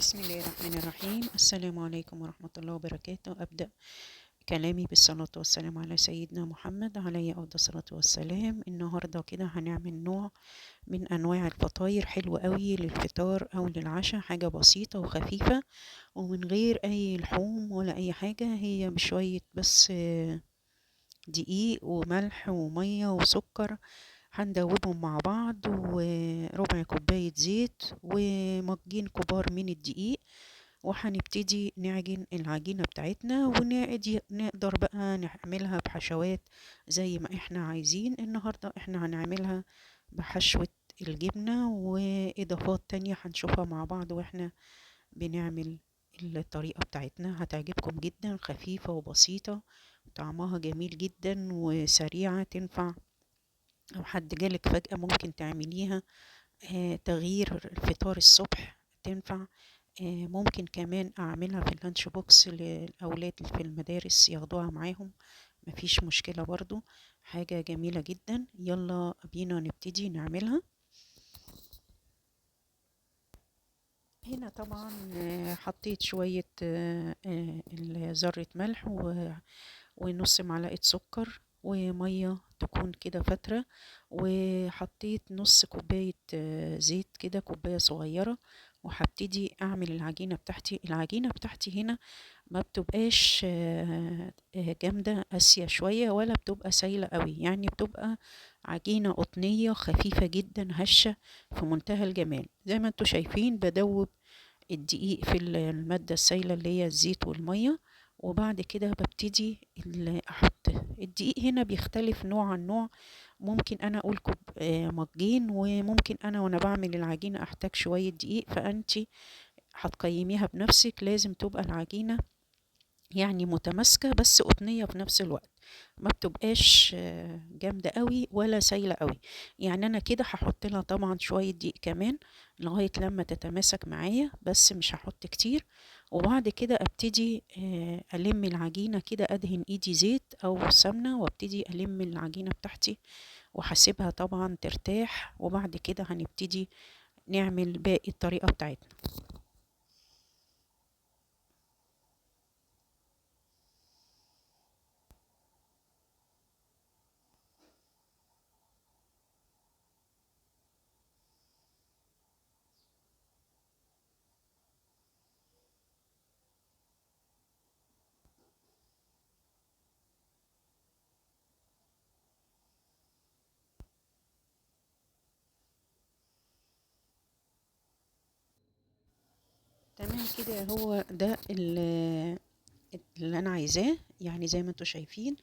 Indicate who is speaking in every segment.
Speaker 1: بسم الله الرحمن الرحيم. السلام عليكم ورحمة الله وبركاته. أبدأ كلامي بالصلاة والسلام على سيدنا محمد عليه أفضل الصلاة والسلام. النهاردة كده هنعمل نوع من أنواع الفطاير حلوة قوي للفطار أو للعشاء، حاجة بسيطة وخفيفة ومن غير أي لحوم ولا أي حاجة، هي بشوية بس دقيق وملح ومية وسكر. هندوبهم مع بعض وربع كوباية زيت ومجين كبار من الدقيق، وهنبتدي نعجن العجينة بتاعتنا ونقدر بقى نعملها بحشوات زي ما احنا عايزين. النهاردة احنا هنعملها بحشوة الجبنة وإضافات تانية هنشوفها مع بعض واحنا بنعمل الطريقة بتاعتنا. هتعجبكم جدا، خفيفة وبسيطة وطعمها جميل جدا وسريعة، تنفع لو حد جالك فجأة ممكن تعمليها. تغيير الفطار الصبح تنفع. ممكن كمان أعملها في اللانش بوكس للأولاد في المدارس ياخدوها معاهم، مفيش مشكلة برضو، حاجة جميلة جدا. يلا بينا نبتدي نعملها. هنا طبعا حطيت شوية ذرة ملح ونص معلقة سكر ومية تكون كده فترة، وحطيت نص كوباية زيت كده، كوباية صغيرة، وهبتدي اعمل العجينة بتاعتي. العجينة بتاعتي هنا ما بتبقاش جامدة قاسية شوية ولا بتبقى سايلة قوي، يعني بتبقى عجينة قطنية خفيفة جدا هشة في منتهى الجمال. زي ما انتوا شايفين بدوب الدقيق في المادة السائلة اللي هي الزيت والمية، وبعد كده ببتدي احط الدقيق. هنا بيختلف نوع عن نوع، ممكن انا اقول كوب مجين، وممكن انا وانا بعمل العجينة احتاج شوية دقيق، فانتي هتقيميها بنفسك. لازم تبقى العجينة يعني متماسكة بس قطنية في نفس الوقت، ما بتبقاش جامدة قوي ولا سايلة قوي. يعني انا كده هحط لها طبعا شوية دقيق كمان لغاية لما تتماسك معايا، بس مش هحط كتير. وبعد كده ابتدي الم العجينة كده، ادهن ايدي زيت او سمنة وابتدي الم العجينة بتاعتي وهسيبها طبعا ترتاح، وبعد كده هنبتدي نعمل باقي الطريقة بتاعتنا. تمام كده، هو ده اللي انا عايزاه. يعني زي ما انتوا شايفين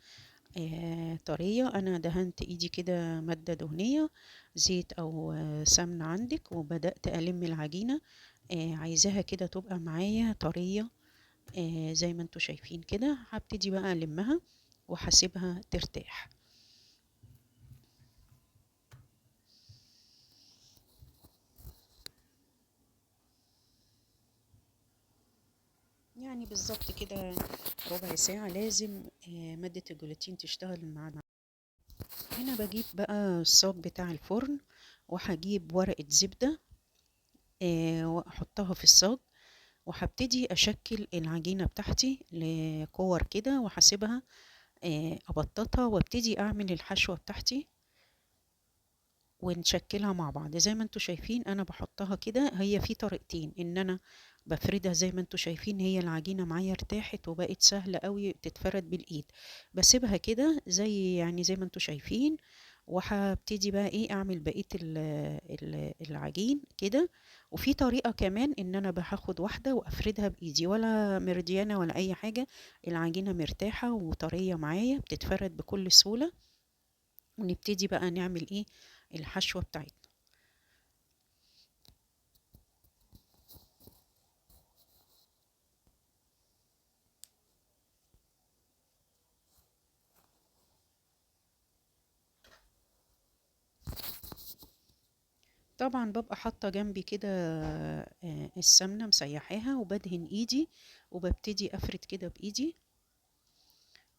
Speaker 1: طرية. انا دهنت ايدي كده مادة دهنية، زيت او سمنة عندك، وبدأت الم العجينة. عايزاها كده تبقى معايا طرية. زي ما انتوا شايفين كده هبتدي بقى المها وهسيبها ترتاح. يعني بالظبط كده ربع ساعة لازم مادة الجلوتين تشتغل معانا. هنا بجيب بقى الصاج بتاع الفرن، وهجيب ورقة زبدة واحطها في الصاج، وهبتدي اشكل العجينة بتاعتي لكور كده، وهسيبها ابططها وابتدي اعمل الحشوة بتاعتي ونشكلها مع بعض. زي ما انتوا شايفين انا بحطها كده. هي في طريقتين، ان انا بفردها زي ما انتوا شايفين، هي العجينة معايا ارتاحت وبقت سهلة قوي تتفرد بالايد، بسيبها كده زي يعني زي ما انتوا شايفين، وهبتدي بقى ايه اعمل بقية العجين كده. وفي طريقة كمان ان انا باخد واحدة وافردها بايدي، ولا مرديانة ولا اي حاجة، العجينة مرتاحة وطرية معايا بتتفرد بكل سهولة. ونبتدي بقى نعمل ايه الحشوة بتاعتنا. طبعا ببقى حاطة جنبي كده السمنة مسيحاها، وبدهن ايدي وببتدي افرد كده بايدي.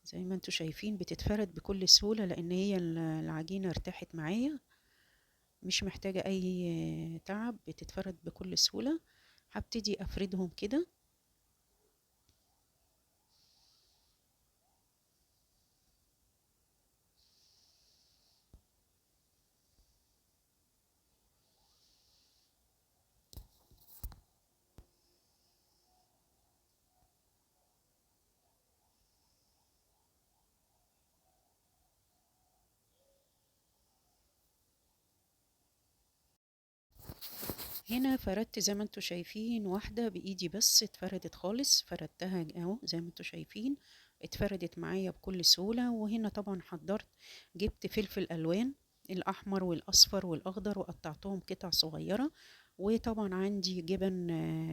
Speaker 1: زي ما انتوا شايفين بتتفرد بكل سهولة، لان هي العجينة ارتاحت معايا، مش محتاجة اي تعب، بتتفرد بكل سهولة. هبتدي افردهم كده. هنا فردت زي ما انتوا شايفين واحدة بإيدي بس اتفردت خالص، فردتها اهو زي ما انتوا شايفين اتفردت معايا بكل سهولة. وهنا طبعا حضرت، جبت فلفل ألوان الأحمر والأصفر والأخضر وقطعتهم قطع صغيرة. وطبعا عندي جبن،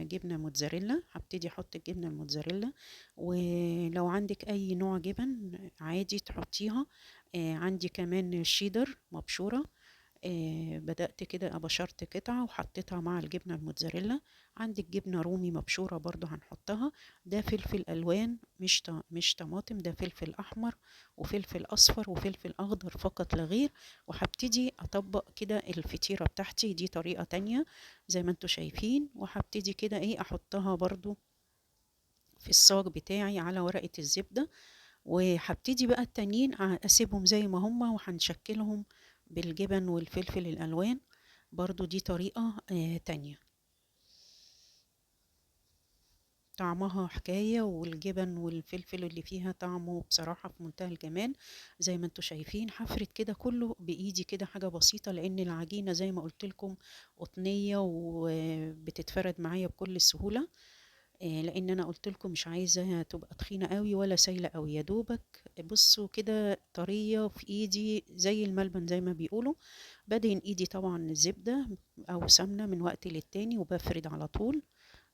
Speaker 1: جبنة موتزاريلا، هبتدي أحط الجبنة الموتزاريلا. ولو عندك أي نوع جبن عادي تحطيها. عندي كمان شيدر مبشورة، بدأت كده أبشرت قطعة وحطيتها مع الجبنة الموتزاريلا. عندك جبنة رومي مبشورة برضو هنحطها. ده فلفل ألوان، مش طماطم، ده فلفل أحمر وفلفل أصفر وفلفل أخضر فقط لا غير. وهبتدي أطبق كده الفطيرة بتاعتي دي طريقة تانية زي ما انتوا شايفين. وهبتدي كده ايه أحطها برضو في الصاج بتاعي على ورقة الزبدة. وهبتدي بقى التانيين اسيبهم زي ما هما وهنشكلهم بالجبن والفلفل الالوان. برضو دي طريقة تانية طعمها حكاية، والجبن والفلفل اللي فيها طعمه بصراحة في منتهى الجمال. زي ما انتوا شايفين هفرد كده كله بإيدي كده حاجة بسيطة، لأن العجينة زي ما قلت لكم قطنية وبتتفرد معايا بكل سهولة. لان انا قلت لكم مش عايزاها تبقى تخينه قوي ولا سايله قوي، يا دوبك بصوا كده طريه في ايدي زي الملبن زي ما بيقولوا. بدهن ايدي طبعا زبده او سمنه من وقت للتاني وبفرد على طول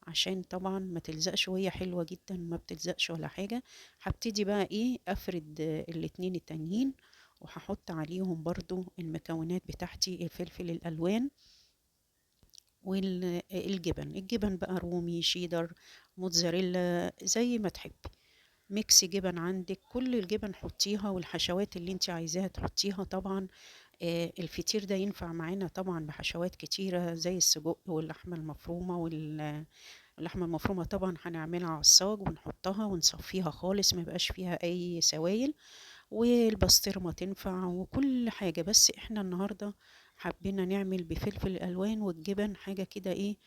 Speaker 1: عشان طبعا ما تلزقش، وهي حلوه جدا ما بتلزقش ولا حاجه. هبتدي بقى ايه افرد الاتنين التانيين، وهحط عليهم برضو المكونات بتاعتي الفلفل الالوان الجبن بقى رومي شيدر موتزاريلا زي ما تحبي. ميكس جبن عندك، كل الجبن حطيها والحشوات اللي انت عايزاها تحطيها طبعا. الفطير ده ينفع معانا طبعا بحشوات كتيرة زي السجق واللحمة المفرومة واللحمة المفرومة طبعا هنعملها على الصاج ونحطها ونصفيها خالص ما يبقاش فيها اي سوائل. والبسطرمة تنفع وكل حاجة، بس احنا النهاردة حبينا نعمل بفلفل الألوان والجبن حاجة كده ايه،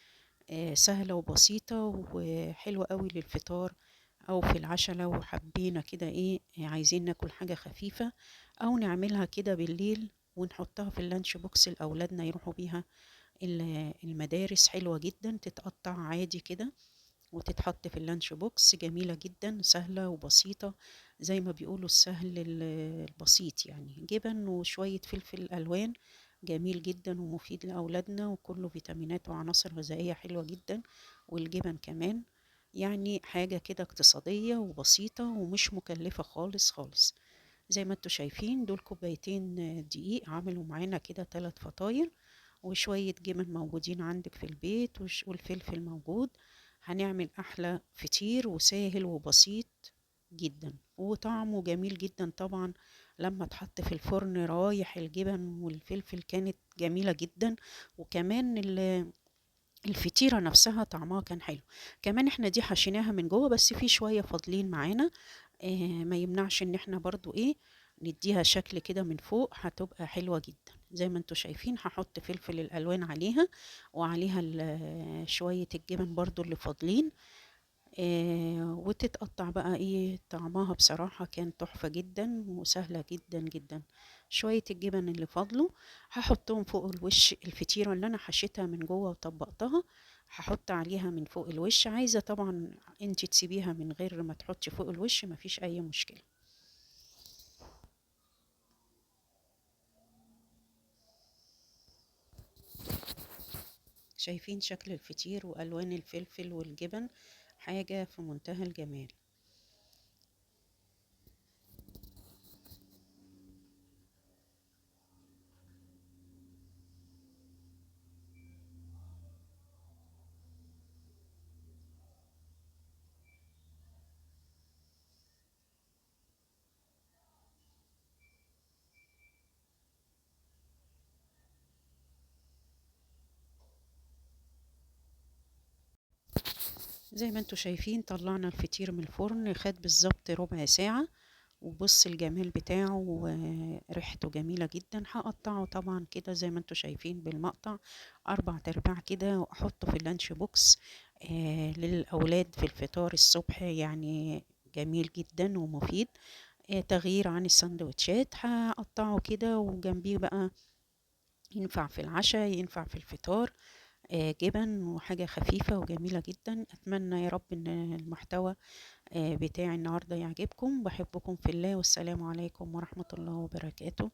Speaker 1: سهلة وبسيطة وحلوة قوي للفطار أو في العشاء لو حبينا كده ايه عايزين ناكل حاجة خفيفة. أو نعملها كده بالليل ونحطها في اللانش بوكس لأولادنا يروحوا بيها المدارس. حلوة جدا تتقطع عادي كده وتتحط في اللانش بوكس، جميلة جدا سهلة وبسيطة زي ما بيقولوا السهل البسيط. يعني جبن وشوية فلفل ألوان جميل جدا ومفيد لأولادنا وكله فيتامينات وعناصر غذائية حلوة جدا. والجبن كمان يعني حاجة كده اقتصادية وبسيطة ومش مكلفة خالص خالص. زي ما انتوا شايفين دول كوبايتين دقيق عملوا معانا كده 3 فطاير، وشوية جبن موجودين عندك في البيت والفلفل موجود. هنعمل أحلى فطير وسهل وبسيط جدا وطعمه جميل جدا طبعا. لما اتحط في الفرن رايح الجبن والفلفل كانت جميلة جدا. وكمان الفطيرة نفسها طعمها كان حلو. كمان احنا دي حشيناها من جوه بس في شوية فاضلين معانا، ما يمنعش ان احنا برضو ايه نديها شكل كده من فوق هتبقى حلوة جدا. زي ما انتوا شايفين هحط فلفل الالوان عليها وعليها شوية الجبن برضو اللي فاضلين. وتتقطع بقى ايه طعمها بصراحة كان تحفة جدا وسهلة جدا جدا. شوية الجبن اللي فاضلوا هحطهم فوق الوش الفطيرة اللي انا حشيتها من جوه وطبقتها. هحط عليها من فوق الوش، عايزة طبعا انتي تسيبيها من غير ما تحطي فوق الوش مفيش اي مشكلة. شايفين شكل الفطير والوان الفلفل والجبن حاجة في منتهى الجمال. زي ما انتوا شايفين طلعنا الفطير من الفرن، خد بالظبط ربع ساعة. وبص الجمال بتاعه وريحته جميلة جدا. هقطعه طبعا كده زي ما انتوا شايفين بالمقطع 4 ارباع كده، واحطه في اللانش بوكس للأولاد في الفطار الصبح، يعني جميل جدا ومفيد. تغيير عن السندوتشات، هقطعه كده وجنبيه بقى ينفع في العشاء ينفع في الفطار. جبن وحاجة خفيفة وجميلة جدا. أتمنى يا رب إن المحتوى بتاعي النهاردة يعجبكم. بحبكم في الله، والسلام عليكم ورحمة الله وبركاته.